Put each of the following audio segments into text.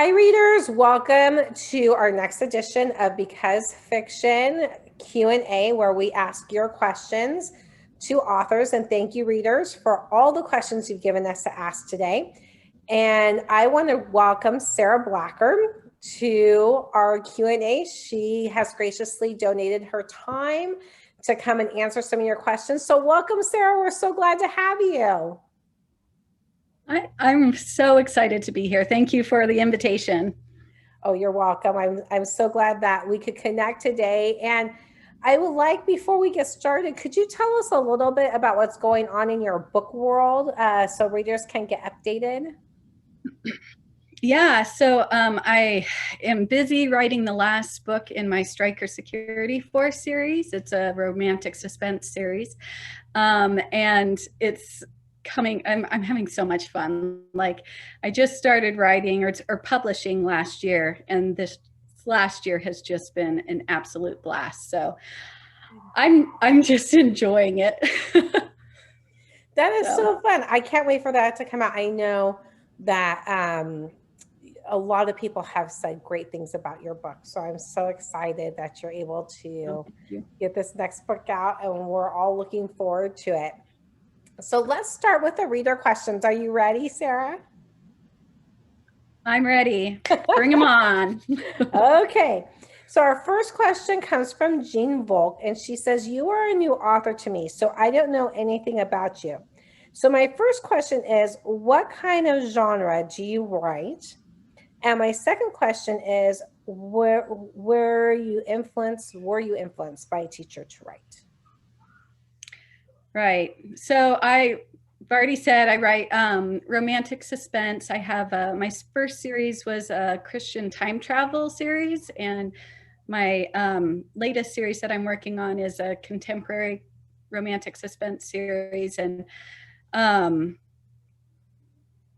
Hi, readers. Welcome to our next edition of Because Fiction Q&A, where we ask your questions to authors. And thank you, readers, for all the questions you've given us to ask today. And I want to welcome Sara Blackard to our Q&A. She has graciously donated her time to come and answer some of your questions. So welcome, Sara. We're so glad to have you. I'm so excited to be here. Thank you for the invitation. Oh, you're welcome. I'm so glad that we could connect today. And I would like, before we get started, could you tell us a little bit about what's going on in your book world so readers can get updated? Yeah, so I am busy writing the last book in my Striker Security Force series. It's a romantic suspense series. And it's coming, I'm having so much fun. Like, I just started writing or publishing last year, and this last year has just been an absolute blast. So I'm just enjoying it. That is so fun. I can't wait for that to come out. I know that a lot of people have said great things about your book. So I'm so excited that you're able to get this next book out, and we're all looking forward to it. So let's start with the reader questions. Are you ready, Sara? I'm ready. Bring them on. Okay. So our first question comes from Jean Volk, and she says, you are a new author to me, so I don't know anything about you. So my first question is, what kind of genre do you write? And my second question is, were you influenced by a teacher to write? Right. So I've already said I write romantic suspense. I have my first series was a Christian time travel series, and my latest series that I'm working on is a contemporary romantic suspense series. And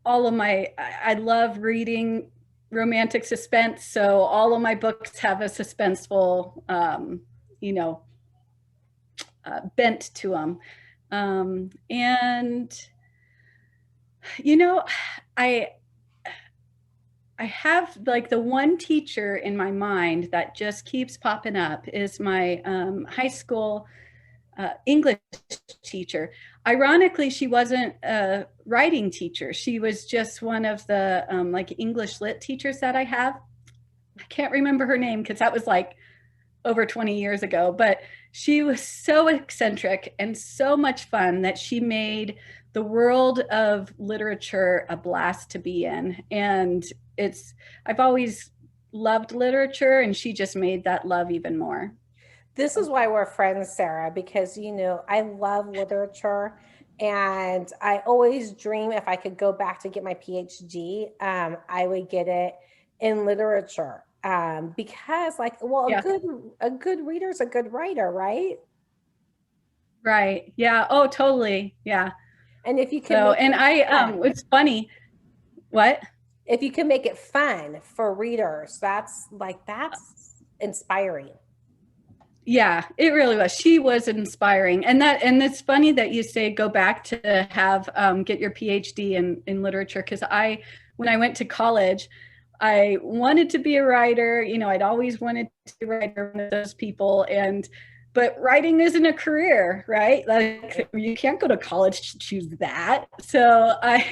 all of I love reading romantic suspense. So all of my books have a suspenseful, bent to them. And, I have like the one teacher in my mind that just keeps popping up is my high school English teacher. Ironically, she wasn't a writing teacher. She was just one of the like English lit teachers that I have. I can't remember her name because that was like over 20 years ago, but she was so eccentric and so much fun that she made the world of literature a blast to be in. And I've always loved literature, and she just made that love even more. This is why we're friends, Sara, because, I love literature, and I always dream if I could go back to get my PhD, I would get it in literature. Because Yeah. a good reader is a good writer, right? Right. Yeah. Oh, totally. Yeah. And if you can, it's funny. What? If you can make it fun for readers, that's inspiring. Yeah, it really was. She was inspiring. And it's funny that you say go back to have get your PhD in literature, because when I went to college, I wanted to be a writer. I'd always wanted to be a writer, one of those people. But writing isn't a career, right? Like, you can't go to college to choose that. So I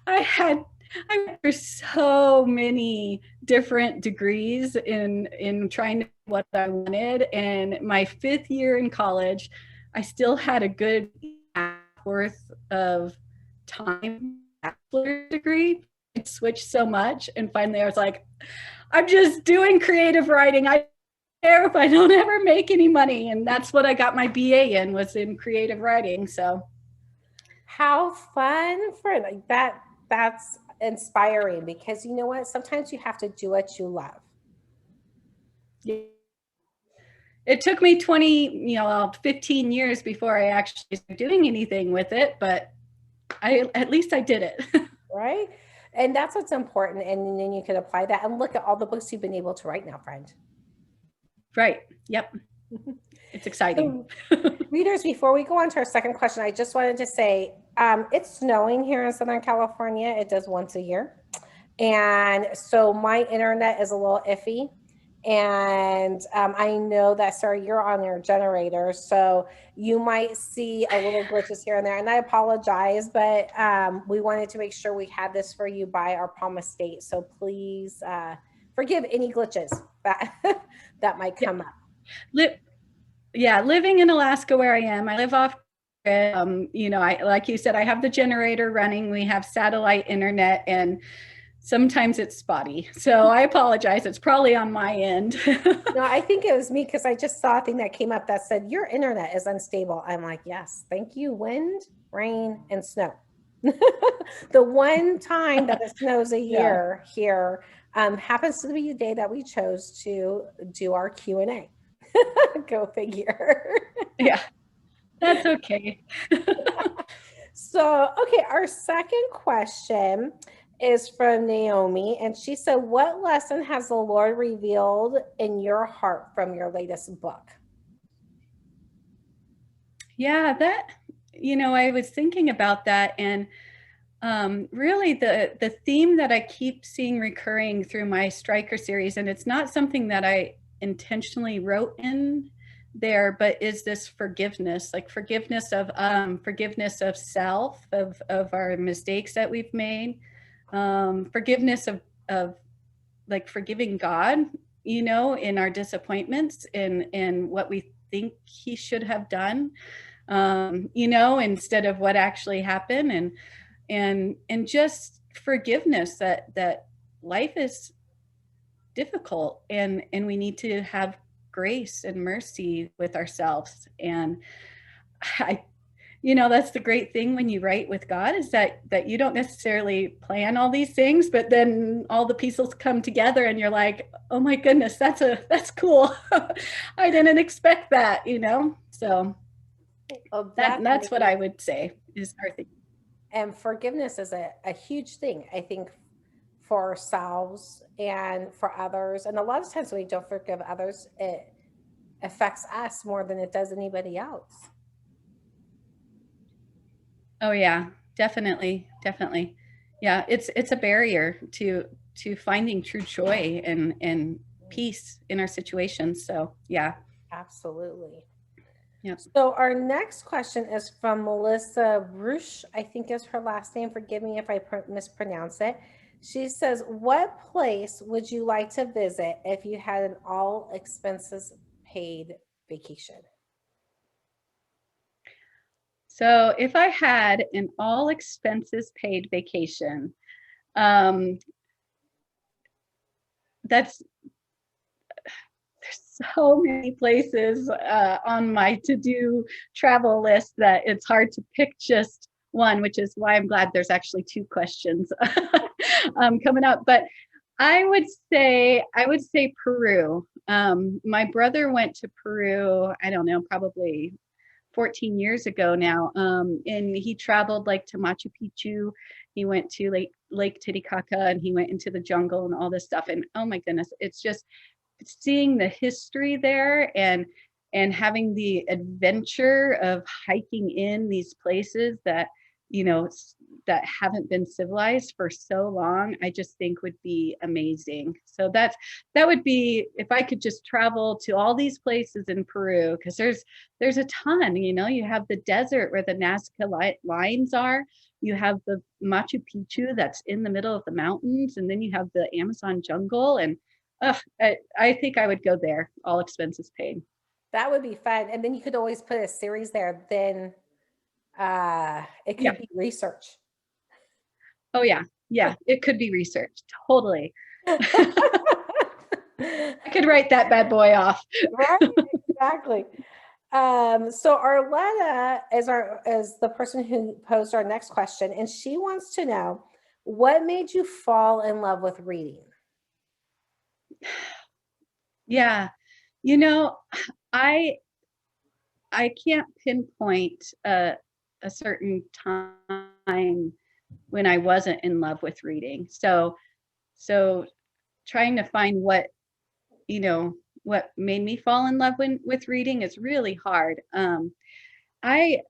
went through so many different degrees in trying to do what I wanted. And my 5th year in college, I still had a good worth of time bachelor degree. I switched so much, and finally I was like, I'm just doing creative writing. I don't care if I don't ever make any money. And that's what I got my BA in, was in creative writing. So how fun for that. That's inspiring, because you know what? Sometimes you have to do what you love. It took me 15 years before I actually started doing anything with it, but at least I did it. Right? And that's what's important. And then you can apply that, and look at all the books you've been able to write now, friend. Right. Yep. It's exciting. So, readers, before we go on to our second question, I just wanted to say it's snowing here in Southern California. It does once a year. And so my internet is a little iffy. And I know that, Sarah, you're on your generator, so you might see a little glitches here and there. And I apologize, but we wanted to make sure we had this for you by our promised date. So please forgive any glitches that that might come up. Living in Alaska where I am, I live off grid. I, like you said, I have the generator running. We have satellite internet, and sometimes it's spotty. So I apologize. It's probably on my end. No, I think it was me because I just saw a thing that came up that said your internet is unstable. I'm like, yes, thank you. Wind, rain, and snow. The one time that it snows a year here happens to be the day that we chose to do our Q&A. Go figure. Yeah, that's okay. So, okay, our second question is from Naomi, and she said, what lesson has the Lord revealed in your heart from your latest book? Yeah, I was thinking about that, and really the theme that I keep seeing recurring through my Striker series, and it's not something that I intentionally wrote in there, but is this forgiveness, like forgiveness of self, of our mistakes that we've made, forgiveness of like forgiving God, in our disappointments and what we think he should have done, instead of what actually happened, and just forgiveness that life is difficult, and we need to have grace and mercy with ourselves. And that's the great thing when you write with God, is that you don't necessarily plan all these things, but then all the pieces come together and you're like, oh my goodness, that's cool. I didn't expect that, so that's what I would say is our thing. And forgiveness is a huge thing, I think, for ourselves and for others. And a lot of times when we don't forgive others, it affects us more than it does anybody else. Oh yeah, definitely. Yeah, it's a barrier to finding true joy and peace in our situations. So yeah. Absolutely. Yep. So our next question is from Melissa Rush, I think is her last name. Forgive me if I mispronounce it. She says, what place would you like to visit if you had an all expenses paid vacation? So if I had an all expenses paid vacation, there's so many places on my to-do travel list that it's hard to pick just one, which is why I'm glad there's actually two questions coming up. But I would say Peru. My brother went to Peru, I don't know, probably 14 years ago now, and he traveled like to Machu Picchu. He went to Lake Titicaca, and he went into the jungle and all this stuff. And oh my goodness, it's just seeing the history there and having the adventure of hiking in these places that that haven't been civilized for so long, I just think would be amazing. So that would be, if I could just travel to all these places in Peru, because there's a ton. You have the desert where the Nazca lines are, you have the Machu Picchu that's in the middle of the mountains, and then you have the Amazon jungle. And I think I would go there, all expenses paid. That would be fun. And then you could always put a series there. Then it could be research. Oh yeah, it could be research, totally. I could write that bad boy off. Right, exactly. So Arletta is the person who posed our next question, and she wants to know, what made you fall in love with reading? Yeah, I can't pinpoint a certain time when I wasn't in love with reading. So trying to find what made me fall in love with reading is really hard. I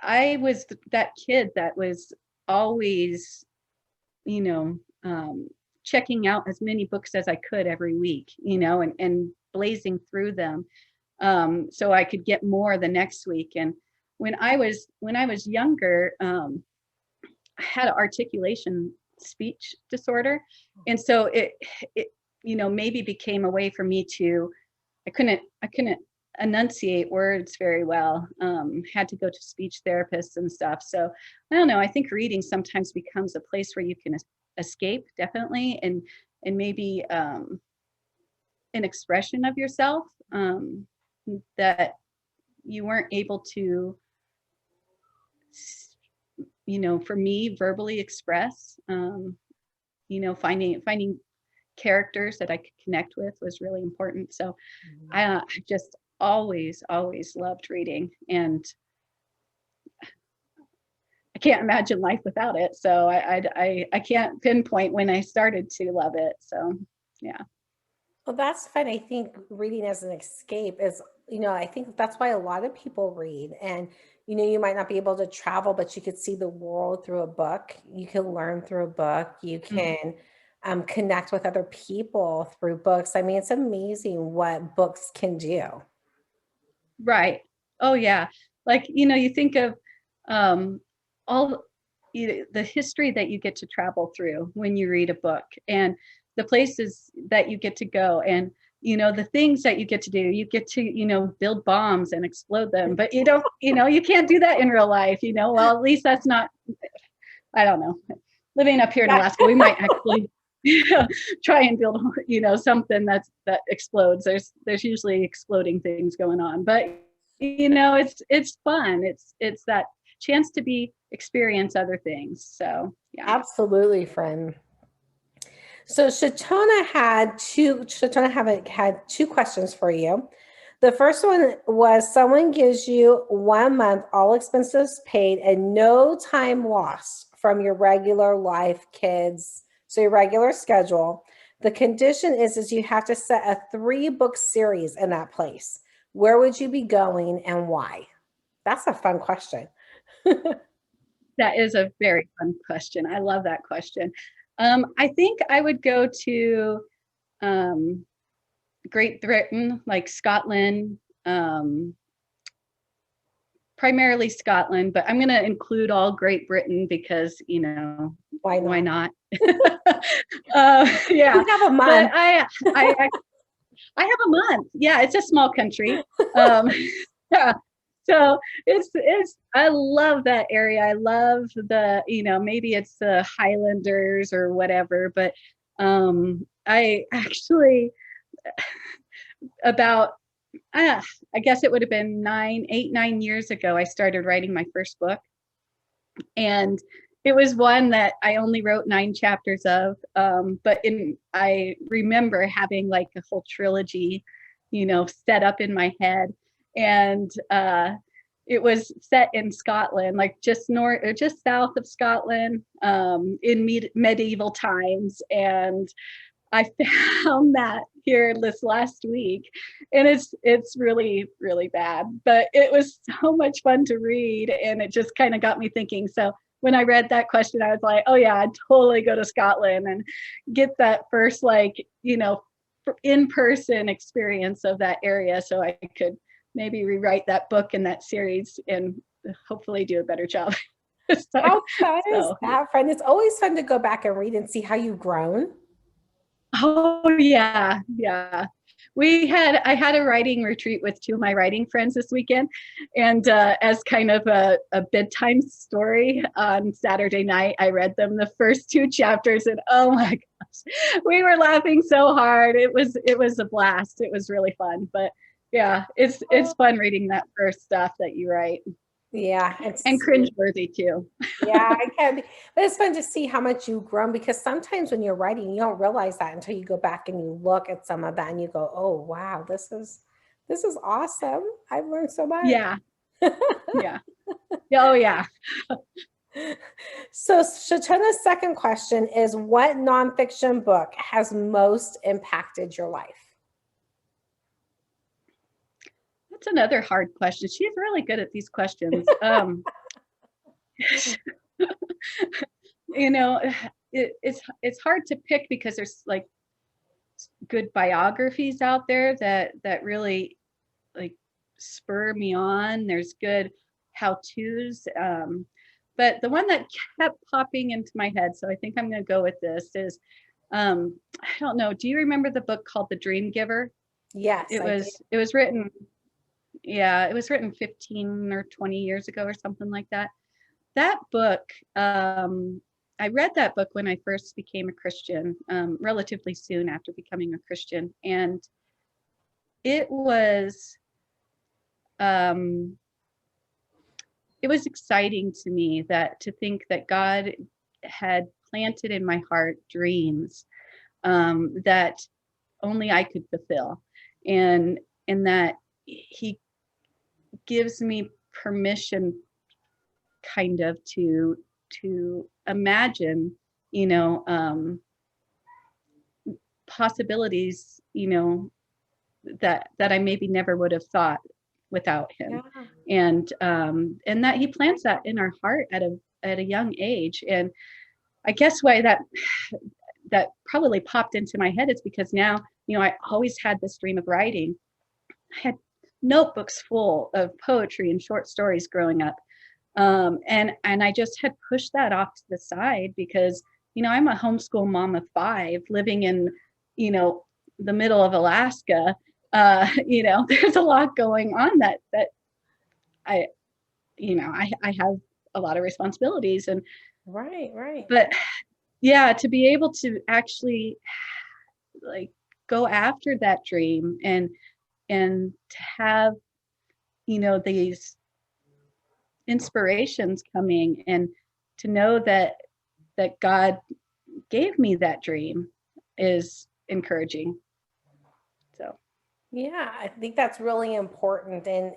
was that kid that was always, checking out as many books as I could every week, and blazing through them, so I could get more the next week. And when I was younger, I had an articulation speech disorder, and so it maybe became a way for me to, I couldn't enunciate words very well. Had to go to speech therapists and stuff. So I don't know. I think reading sometimes becomes a place where you can escape, definitely, and maybe an expression of yourself that you weren't able to, for me, verbally express. Finding characters that I could connect with was really important. So I just always loved reading, and I can't imagine life without it. So I can't pinpoint when I started to love it. So yeah. Well, that's fun. I think reading as an escape is, I think that's why a lot of people read. And, you might not be able to travel, but you could see the world through a book. You can learn through a book. You can connect with other people through books. I mean, it's amazing what books can do. Right. Oh yeah. Like, you think of all the history that you get to travel through when you read a book, and the places that you get to go, and the things that you get to do. You get to build bombs and explode them, but you don't you can't do that in real life. Well, at least that's not, I don't know, living up here in Alaska, we might actually try and build something that explodes. There's usually exploding things going on, but it's fun. It's that chance to experience other things. So yeah. Absolutely, friend. So Shatona had two questions for you. The first one was, someone gives you 1 month, all expenses paid, and no time lost from your regular life, kids, so your regular schedule. The condition is you have to set a 3-book series in that place. Where would you be going and why? That's a fun question. That is a very fun question. I love that question. I think I would go to Great Britain, like Scotland, primarily Scotland, but I'm going to include all Great Britain because, why not? Yeah. You have a month. I have a month. Yeah, it's a small country. Yeah. So I love that area. I love the, maybe it's the Highlanders or whatever, but I actually, about, I guess it would have been 9 years ago, I started writing my first book. And it was one that I only wrote 9 chapters of, but I remember having like a whole trilogy, set up in my head. And it was set in Scotland, like just south of Scotland, in medieval times. And I found that here this last week, and it's really, really bad, but it was so much fun to read, and it just kind of got me thinking. So when I read that question, I was like, oh yeah, I'd totally go to Scotland and get that first, in-person experience of that area, so I could maybe rewrite that book and that series and hopefully do a better job. How fun is that, friend? It's always fun to go back and read and see how you've grown. Oh yeah. I had a writing retreat with 2 of my writing friends this weekend, and as kind of a bedtime story on Saturday night, I read them the first 2 chapters, and oh my gosh, we were laughing so hard. It was a blast. It was really fun. But yeah, it's fun reading that first stuff that you write. Yeah. And cringeworthy too. Yeah, I can be. But it's fun to see how much you've grown, because sometimes when you're writing, you don't realize that until you go back and you look at some of that and you go, oh wow, this is awesome. I've learned so much. Yeah. Yeah. Oh yeah. So Shatona's second question is, what nonfiction book has most impacted your life? That's another hard question. She's really good at these questions. it's hard to pick because there's like good biographies out there that really like spur me on. There's good how-tos. But the one that kept popping into my head, so I think I'm going to go with this, is I don't know. Do you remember the book called The Dream Giver? Yes, It was written, yeah, it was written 15 or 20 years ago or something like that. That book, I read that book when I first became a Christian, relatively soon after becoming a Christian, and it was um, it was exciting to me to think that God had planted in my heart dreams that only I could fulfill, and that He gives me permission, kind of, to imagine, you know, possibilities, you know, that I maybe never would have thought without Him. yeah. And that He plants that in our heart at a young age. And I guess why that probably popped into my head is because now, you know, I always had this dream of writing. I had notebooks full of poetry and short stories growing up. And I just had pushed that off to the side because, you know, I'm a homeschool mom of 5 living in, you know, the middle of Alaska. You know, there's a lot going on that I, you know, I have a lot of responsibilities, and Right. but yeah, to be able to actually like go after that dream and to have, you know, these inspirations coming, and to know that God gave me that dream is encouraging. So Yeah, I think that's really important. And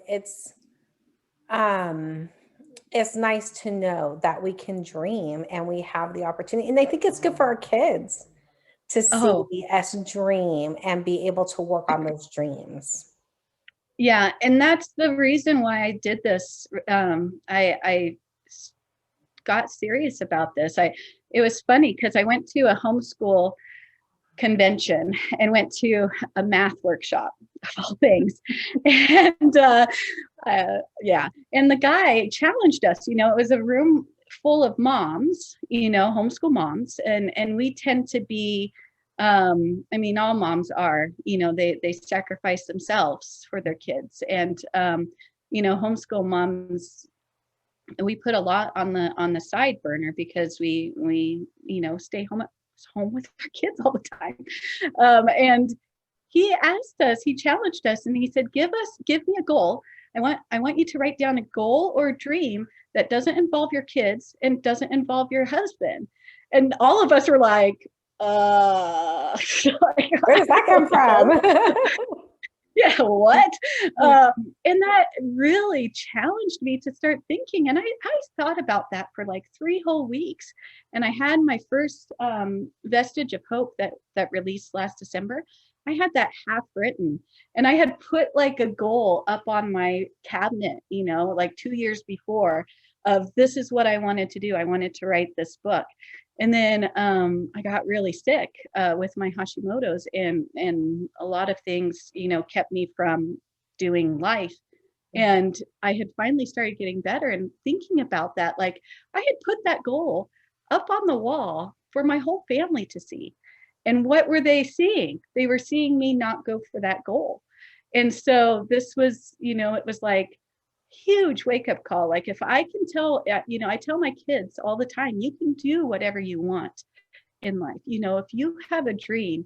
um it's nice to know that we can dream and we have the opportunity. And I think it's good for our kids to oh see us dream and be able to work on those dreams. yeah, and that's the reason why I did this. I got serious about this. It was funny because I went to a homeschool convention and went to a math workshop of all things. And yeah, and the guy challenged us. You know, it was a room full of moms, you know, homeschool moms, and we tend to be, I mean, all moms are, you know, they sacrifice themselves for their kids. And you know, homeschool moms, we put a lot on the side burner because we you know, stay home with our kids all the time. And he asked us, he challenged us, and he said, give me a goal. I want you to write down a goal or a dream that doesn't involve your kids and doesn't involve your husband. And all of us were like, Where does that come from? yeah, what? And that really challenged me to start thinking. And I thought about that for like 3 whole weeks. And I had my first vestige of hope that released last December. I had that half written, and I had put like a goal up on my cabinet, you know, like 2 years before, of this is what I wanted to do. I wanted to write this book. And then I got really sick with my Hashimoto's, and a lot of things, you know, kept me from doing life. And I had finally started getting better, and thinking about that, like I had put that goal up on the wall for my whole family to see. And what were they seeing? They were seeing me not go for that goal. And so this was, you know, it was like huge wake up call. Like if I can tell, you know, I tell my kids all the time, you can do whatever you want in life. You know, if you have a dream,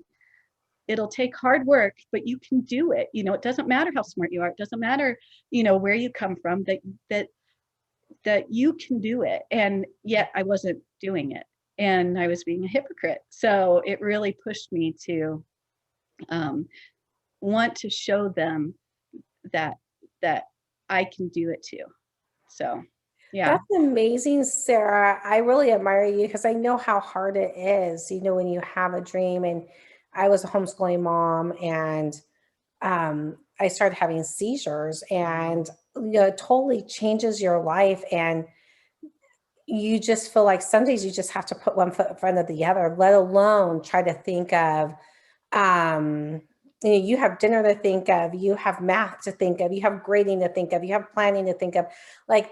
it'll take hard work, but you can do it. You know, it doesn't matter how smart you are. It doesn't matter, you know, where you come from, that you can do it. And yet I wasn't doing it, and I was being a hypocrite. So it really pushed me to want to show them that I can do it too. So yeah. That's amazing, Sarah. I really admire you because I know how hard it is, you know, when you have a dream. And I was a homeschooling mom, and I started having seizures, and you know, it totally changes your life. And you just feel like some days you just have to put one foot in front of the other, let alone try to think of, um, you have dinner to think of, you have math to think of, you have grading to think of, you have planning to think of, like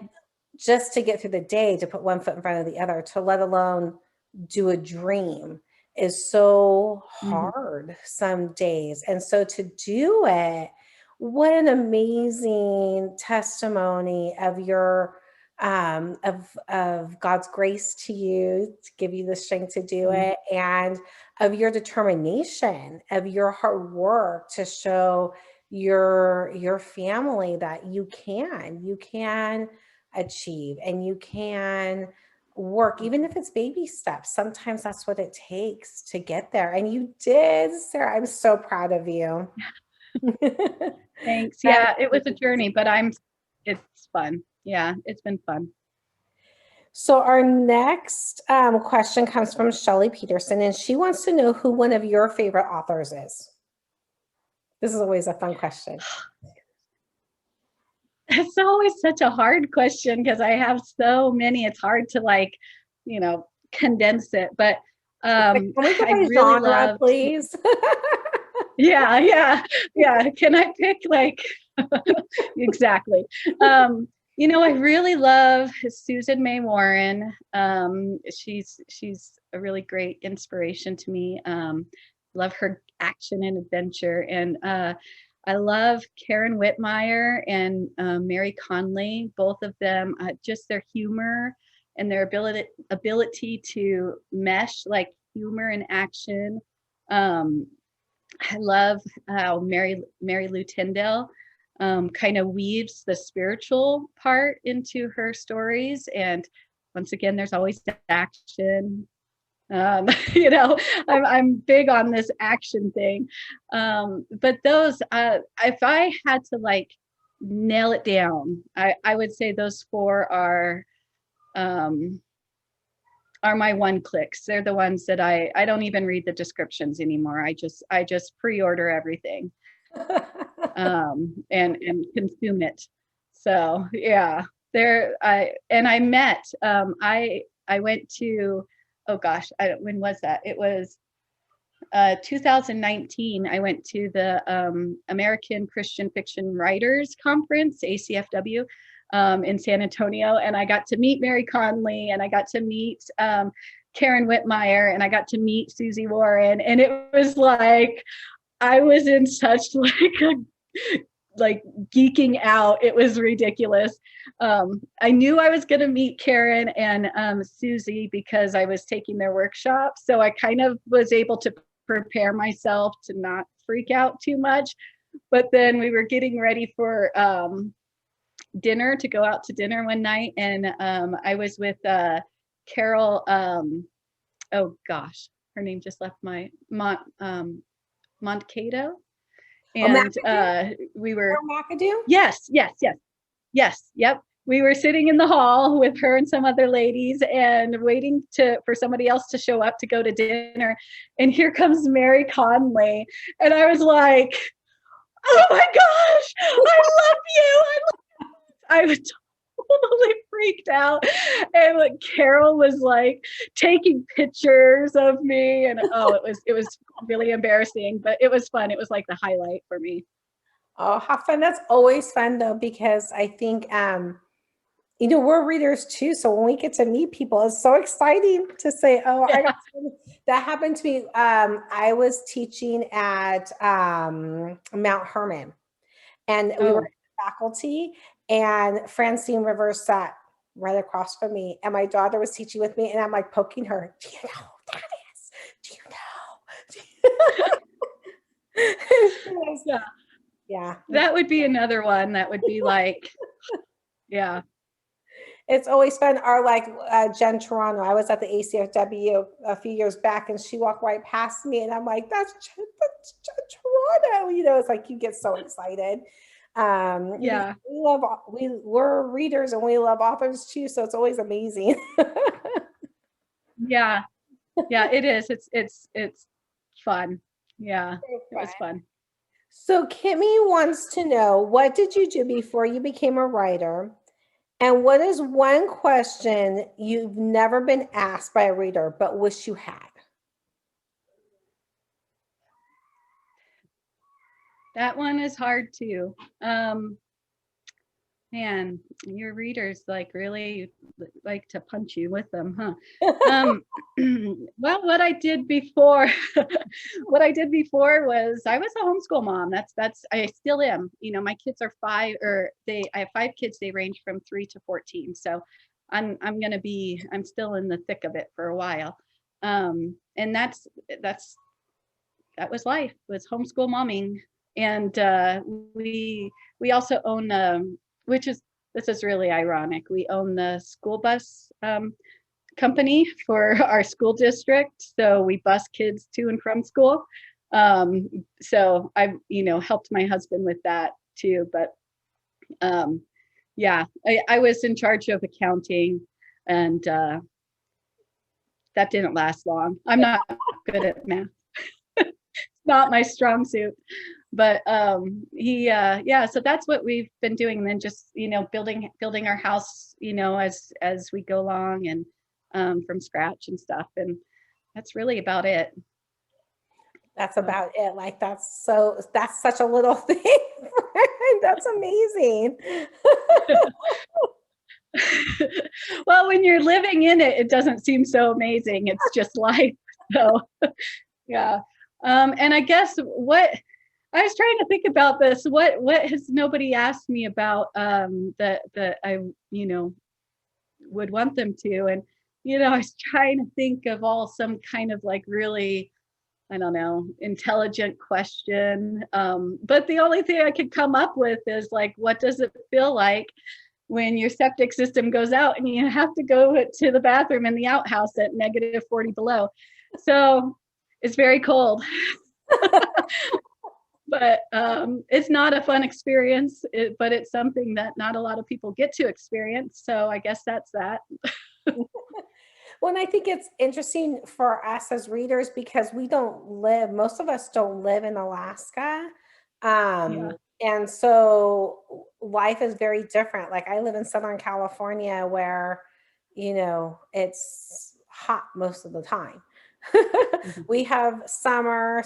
just to get through the day, to put one foot in front of the other, to let alone do a dream is so Mhm. hard some days. And so to do it, what an amazing testimony of your of God's grace to you to give you the strength to do Mhm. it, and of your determination, of your hard work to show your family that you can achieve and you can work, even if it's baby steps. Sometimes that's what it takes to get there. And you did, Sarah. I'm so proud of you. Thanks. That Yeah, it was a is journey, but it's fun. Yeah, it's been fun. So our next question comes from Shelley Peterson, and she wants to know who one of your favorite authors is. This is always a fun question. It's always such a hard question because I have so many. It's hard to like, condense it. But Like, can we go I by really genre, loved. please? Yeah, yeah, yeah. Can I pick like exactly? I really love Susan May Warren. She's a really great inspiration to me. Love her action and adventure, and I love Karen Whitmire and Mary Conley. Both of them, just their humor and their ability to mesh like humor and action. I love how Mary Lou Tyndale kind of weaves the spiritual part into her stories. And once again, there's always action. Um, you know, I'm big on this action thing. But those, if I had to like nail it down, I would say those four um, are my one clicks. They're the ones that I don't even read the descriptions anymore. I just pre-order everything and consume it. So yeah, I met I went to, oh gosh, when was that? It was 2019. I went to the American Christian Fiction Writers Conference, ACFW, in San Antonio, and I got to meet Mary Conley, and I got to meet Karen Whitmire, and I got to meet Susie Warren, and it was like I was in such like geeking out. It was ridiculous. I knew I was going to meet Karen and Susie because I was taking their workshop, so I kind of was able to prepare myself to not freak out too much. But then we were getting ready for dinner, to go out to dinner one night, and I was with Carol. Oh gosh, her name just left my Montcado, Oh, and McAdoo? we were, Or McAdoo? yes, yep. We were sitting in the hall with her and some other ladies and waiting for somebody else to show up to go to dinner. And here comes Mary Conley. And I was like, oh my gosh, I love you. I was totally freaked out. And like Carol was like taking pictures of me. And oh, it was really embarrassing, but it was fun. It was like the highlight for me. Oh, how fun. That's always fun though, because I think we're readers too. So when we get to meet people, it's so exciting to say, oh, I got that happened to me. I was teaching at Mount Herman, and we were Oh, in the faculty, and Francine Rivers sat right across from me, and my daughter was teaching with me, and I'm like poking her. Do you know who that is? Do you know? yeah. Yeah. That would be another one that would be like, yeah. It's always fun. Or like Jen Toronto. I was at the ACFW a few years back, and she walked right past me, and I'm like, that's Jen Toronto. It's like you get so excited. Yeah. We're readers and we love authors too, so it's always amazing. Yeah. Yeah, it is. It's fun. Yeah. It was fun. So Kimmy wants to know, what did you do before you became a writer? And what is one question you've never been asked by a reader but wish you had? That one is hard too. Man, your readers like really like to punch you with them, huh? Well, what I did before, what I did before was I was a homeschool mom. That's I still am. You know, my kids are five, or I have 5 kids. They range from 3 to 14. So I'm still in the thick of it for a while. And that was life, was homeschool momming. And we also own which is, this is really ironic, we own the school bus company for our school district, so we bus kids to and from school. So I've helped my husband with that too. But yeah, I was in charge of accounting, and that didn't last long. I'm not good at math. Not my strong suit. But yeah, so that's what we've been doing. And then just building our house as we go along, and from scratch and stuff. And that's really about it. That's about it. Like, that's such a little thing. That's amazing. Well, when you're living in it, it doesn't seem so amazing. It's just life. So yeah. And I guess what I was trying to think about this, what has nobody asked me about that I would want them to. And I was trying to think of some kind of like really, I don't know, intelligent question. But the only thing I could come up with is like, what does it feel like when your septic system goes out and you have to go to the bathroom in the outhouse at -40 below? So it's very cold. But it's not a fun experience, but it's something that not a lot of people get to experience. So I guess that's that. Well, and I think it's interesting for us as readers because most of us don't live in Alaska. Yeah. And so life is very different. Like, I live in Southern California where, it's hot most of the time. We have summer,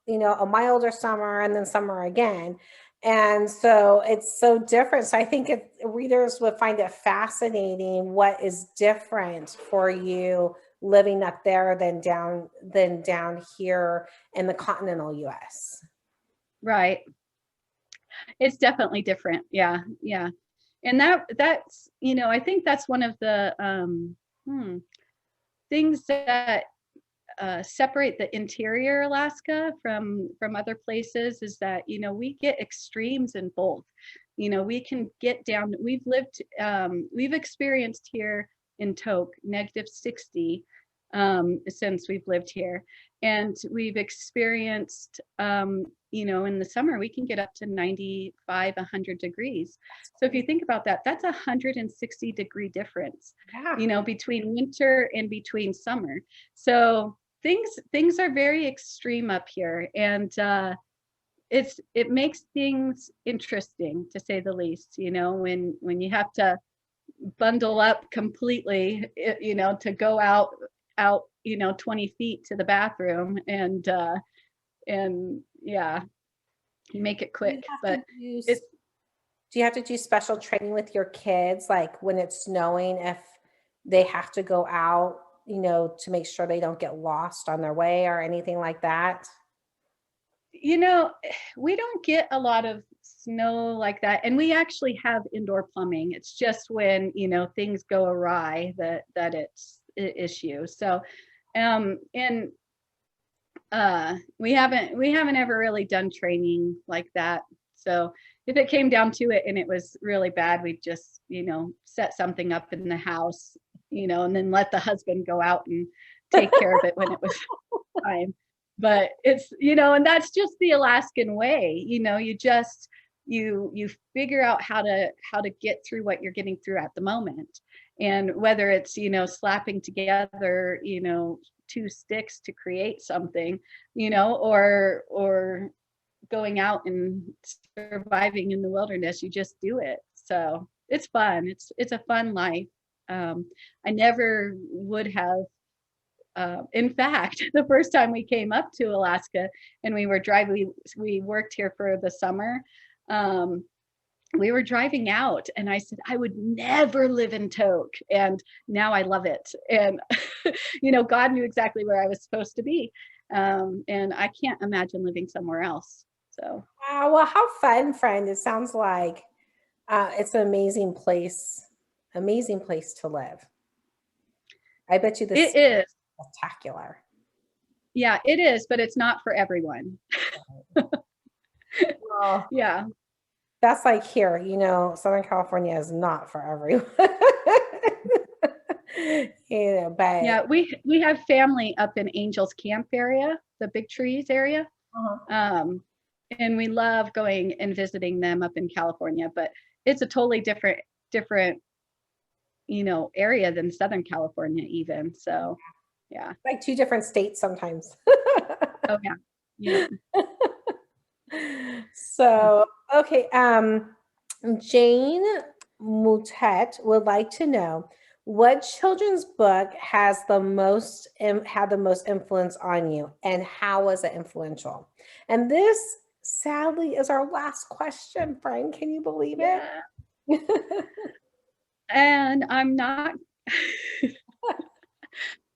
a milder summer, and then summer again. And so it's so different. So I think readers would find it fascinating what is different for you living up there than down here in the continental US. Right. It's definitely different. Yeah. Yeah. And that's, I think that's one of the things that separate the interior Alaska from other places, is that we get extremes in both. We can get down. We've experienced here in Tok -60 since we've lived here, and we've experienced in the summer we can get up to 95, 100 degrees. So if you think about that, that's 160-degree difference. Yeah. Between winter and between summer. So things are very extreme up here, and it makes things interesting, to say the least. When you have to bundle up completely, to go out 20 feet to the bathroom, and yeah, make it quick. But do you have to do special training with your kids, like when it's snowing, if they have to go out, to make sure they don't get lost on their way or anything like that? We don't get a lot of snow like that, and we actually have indoor plumbing. It's just when things go awry that it's an issue. So and we haven't ever really done training like that. So if it came down to it and it was really bad, we'd just set something up in the house, and then let the husband go out and take care of it when it was time. But it's and that's just the Alaskan way. You figure out how to get through what you're getting through at the moment. And whether it's slapping together 2 sticks to create something, or going out and surviving in the wilderness, you just do it. So it's fun. It's a fun life. I never would have. In fact, the first time we came up to Alaska and we were driving, we worked here for the summer. We were driving out and I said, I would never live in Tok. And now I love it. And, God knew exactly where I was supposed to be. And I can't imagine living somewhere else. So. Wow, well, how fun, friend. It sounds like it's an amazing place to live. I bet you this is spectacular. Yeah, it is, but it's not for everyone. Well, yeah. That's like here, Southern California is not for everyone. But yeah, we have family up in Angels Camp area, the Big Trees area. And we love going and visiting them up in California, but it's a totally different area than Southern California even. So yeah. Like two different states sometimes. Oh yeah. So, okay. Jane Moutet would like to know what children's book had the most influence on you, and how was it influential? And this sadly is our last question, friend. Can you believe it? And I'm not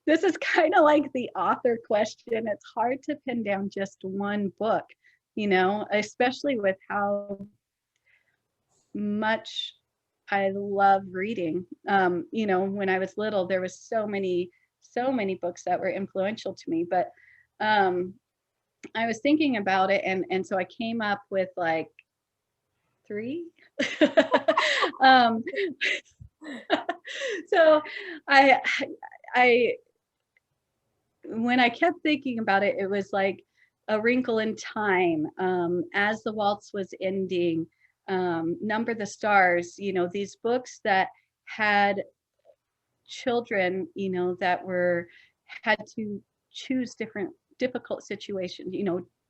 this is kind of like the author question. It's hard to pin down just one book, especially with how much I love reading. When I was little, there was so many books that were influential to me, but I was thinking about it, and so I came up with like 3. So I when I kept thinking about it, it was like A Wrinkle in Time, As the Waltz Was Ending, Number the Stars, these books that had children, that had to choose difficult situations,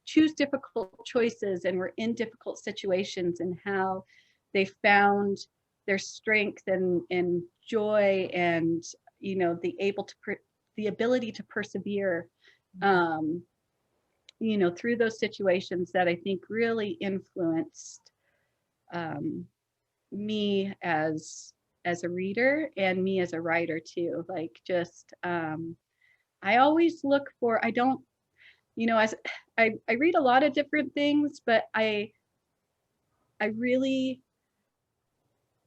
choose difficult choices, and were in difficult situations, and how they found their strength and joy and, the ability to persevere, through those situations, that I think really influenced me as a reader and me as a writer too. Like just, I always look for, I don't, as I read a lot of different things, but I really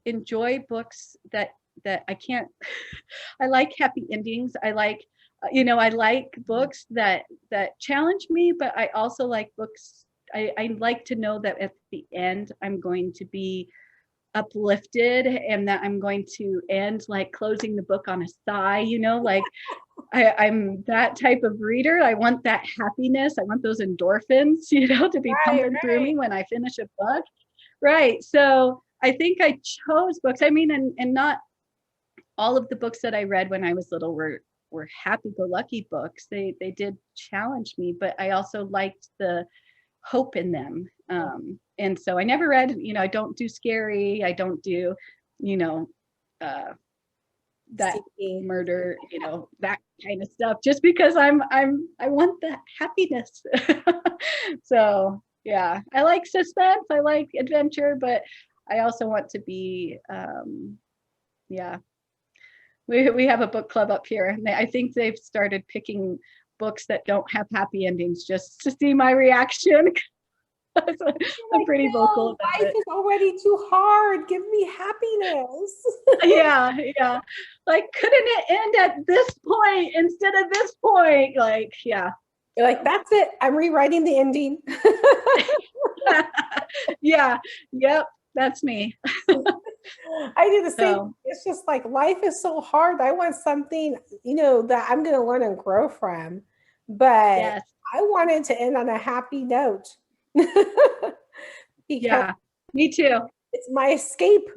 enjoy books that I can't, I like happy endings. I like, I like books that challenge me, but I also like books, I like to know that at the end I'm going to be uplifted, and that I'm going to end like closing the book on a sigh, like I'm that type of reader. I want that happiness. I want those endorphins, to be pumping through me when I finish a book. Right. So I think I chose books. I mean, and not all of the books that I read when I was little were happy-go-lucky books. They did challenge me, but I also liked the hope in them. And so I never read, I don't do scary. I don't do, that murder, that kind of stuff, just because I want the happiness. So yeah, I like suspense, I like adventure, but I also want to be, we have a book club up here, and I think they've started picking books that don't have happy endings just to see my reaction. I'm pretty vocal about life is already too hard. Give me happiness. Yeah. Like, couldn't it end at this point instead of this point? Like, yeah. You're like, that's it. I'm rewriting the ending. Yeah. Yep. That's me. I do the same. So, it's just like, life is so hard. I want something, that I'm going to learn and grow from. But yes. I wanted to end on a happy note. Yeah, me too. It's my escape.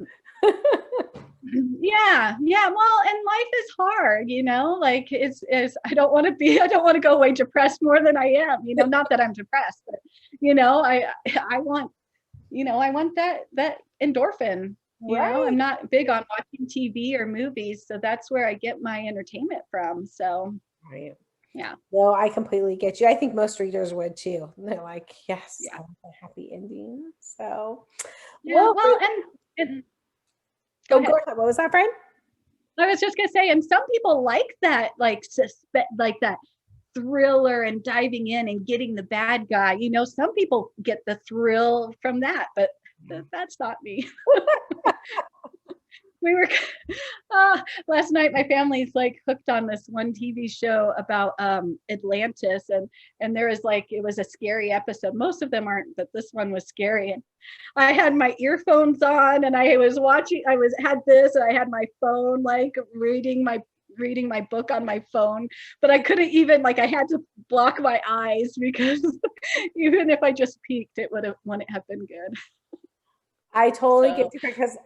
Yeah. Well, and life is hard, like it's I don't want to go away depressed more than I am, not that I'm depressed, but I want, I want that endorphin, You know, I'm Right. not big on watching TV or movies, so that's where I get my entertainment from. So, Right. yeah, No, I completely get you. I think most readers would too. They're like, yes, yeah, I want a happy ending. So, yeah. well, Well, and go oh, go ahead. ahead. What was that, friend? I was just gonna say, and some people like that, like like that thriller and diving in and getting the bad guy. You know, some people get the thrill from that, but that's not me. We were last night my family's like hooked on this one TV show about Atlantis, and there was like, it was a scary episode. Most of them aren't, but this one was scary. And I had my earphones on and I was watching, had this, and I had my phone, like reading my book on my phone, but I couldn't even, like, I had to block my eyes because even if I just peeked, it wouldn't have been good. I totally get So you because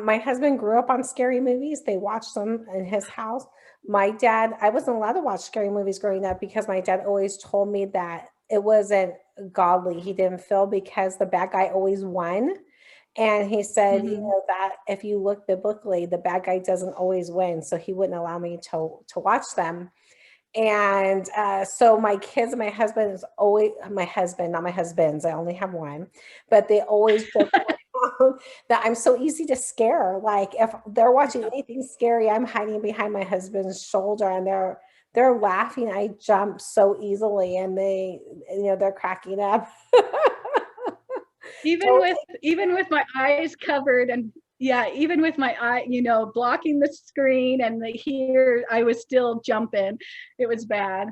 my husband grew up on scary movies. They watched them in his house. My dad, I wasn't allowed to watch scary movies growing up because my dad always told me that it wasn't godly. He didn't feel because the bad guy always won. And he said, you mhm. know, that if you look biblically, the bad guy doesn't always win. So he wouldn't allow me to watch them. And so my kids and my husband is always my husband, not my husband's. I only have one, but they always joke around that I'm so easy to scare. Like if they're watching anything scary, I'm hiding behind my husband's shoulder, and they're laughing. I jump so easily, and they're cracking up. Even with my eyes covered, and yeah, even with my eye, you know, blocking the screen and the here, I was still jumping. It was bad.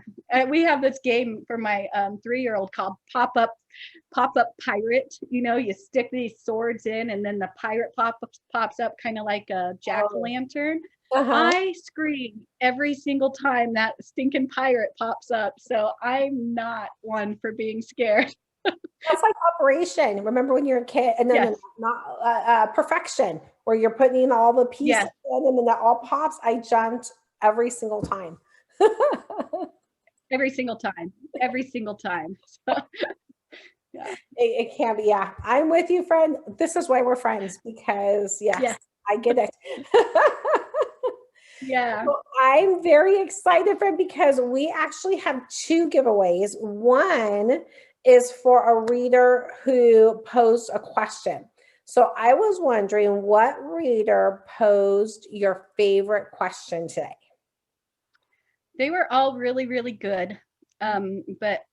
We have this game for my 3-year-old called pop up pirate. You know, you stick these swords in and then the pirate pops up, kind of like a Oh, jack-o'-lantern. uh-huh. I scream every single time that stinking pirate pops up, so I'm not one for being scared. That's like Operation. Remember when you're a kid? And no, no, no, Yes, not Perfection, where you're putting in all the pieces yes, in and then that all pops. I jumped every single time. every single time. So, yeah, It can be, yeah. I'm with you, friend. This is why we're friends because, yes, yes, I get it. yeah. Well, I'm very excited, friend, because we actually have two giveaways. One is for a reader who posed a question. So I was wondering what reader posed your favorite question today? They were all really, really good. But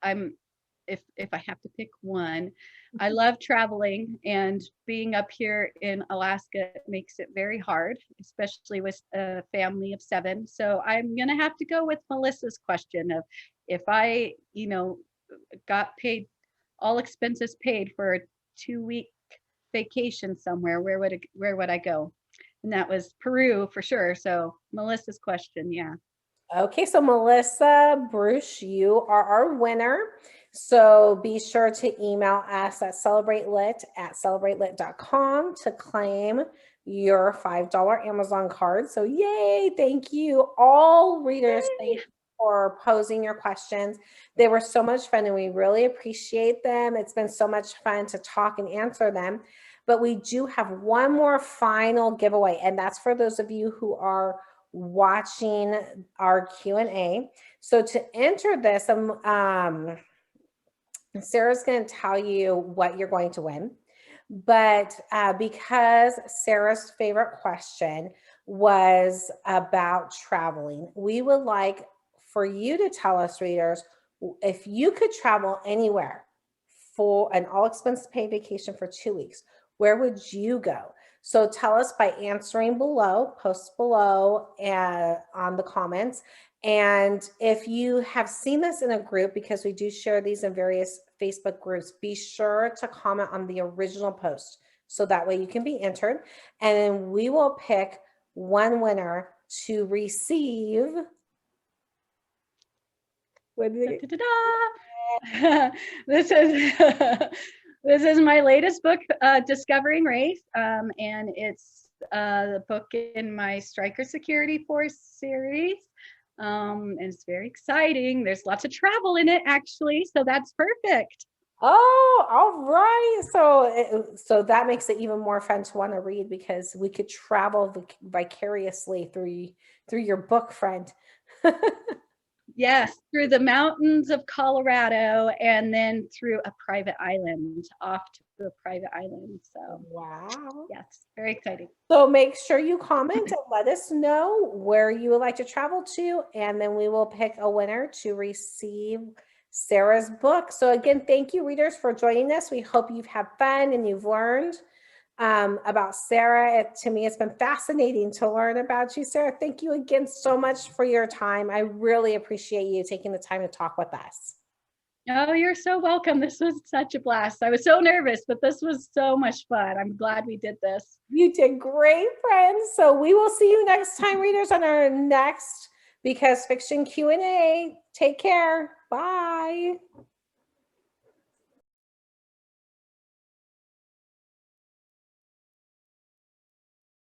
if I have to pick one, I love traveling, and being up here in Alaska makes it very hard, especially with a family of 7. So I'm gonna have to go with Melissa's question of, if I, you know, got paid, all expenses paid for a 2-week vacation somewhere, where would I go? And that was Peru for sure. So Melissa's question, yeah. Okay, so Melissa Bruce, you are our winner. So be sure to email us at celebratelit@celebratelit.com to claim your $5 Amazon card. So yay, thank you. All readers, thank you for posing your questions. They were so much fun and we really appreciate them. It's been so much fun to talk and answer them. But we do have one more final giveaway, and that's for those of you who are watching our Q&A. So to enter this, Sarah's going to tell you what you're going to win. But because Sarah's favorite question was about traveling, we would like for you to tell us, readers, if you could travel anywhere for an all expense paid vacation for 2 weeks, where would you go? So tell us by answering below, post below on the comments. And if you have seen this in a group, because we do share these in various Facebook groups, be sure to comment on the original post. So that way you can be entered. And then we will pick one winner to receive. What did Da, it, da, da, da. This is this is my latest book, Discovering Race, and it's the book in my Striker Security Force series. And it's very exciting. There's lots of travel in it, actually, so that's perfect. Oh, all right. So that makes it even more fun to want to read because we could travel vicariously through your book, friend. Yes, through the mountains of Colorado and then through a private island, off to a private island. So, Wow. yes, very exciting. So make sure you comment and let us know where you would like to travel to, and then we will pick a winner to receive Sarah's book. So again, thank you, readers, for joining us. We hope you've had fun and you've learned about Sara. To me, it's been fascinating to learn about you, Sara. Thank you again so much for your time. I really appreciate you taking the time to talk with us. Oh, you're so welcome. This was such a blast. I was so nervous, but this was so much fun. I'm glad we did this. You did great, friends. So we will see you next time, readers, on our next Because Fiction Q&A. Take care. Bye.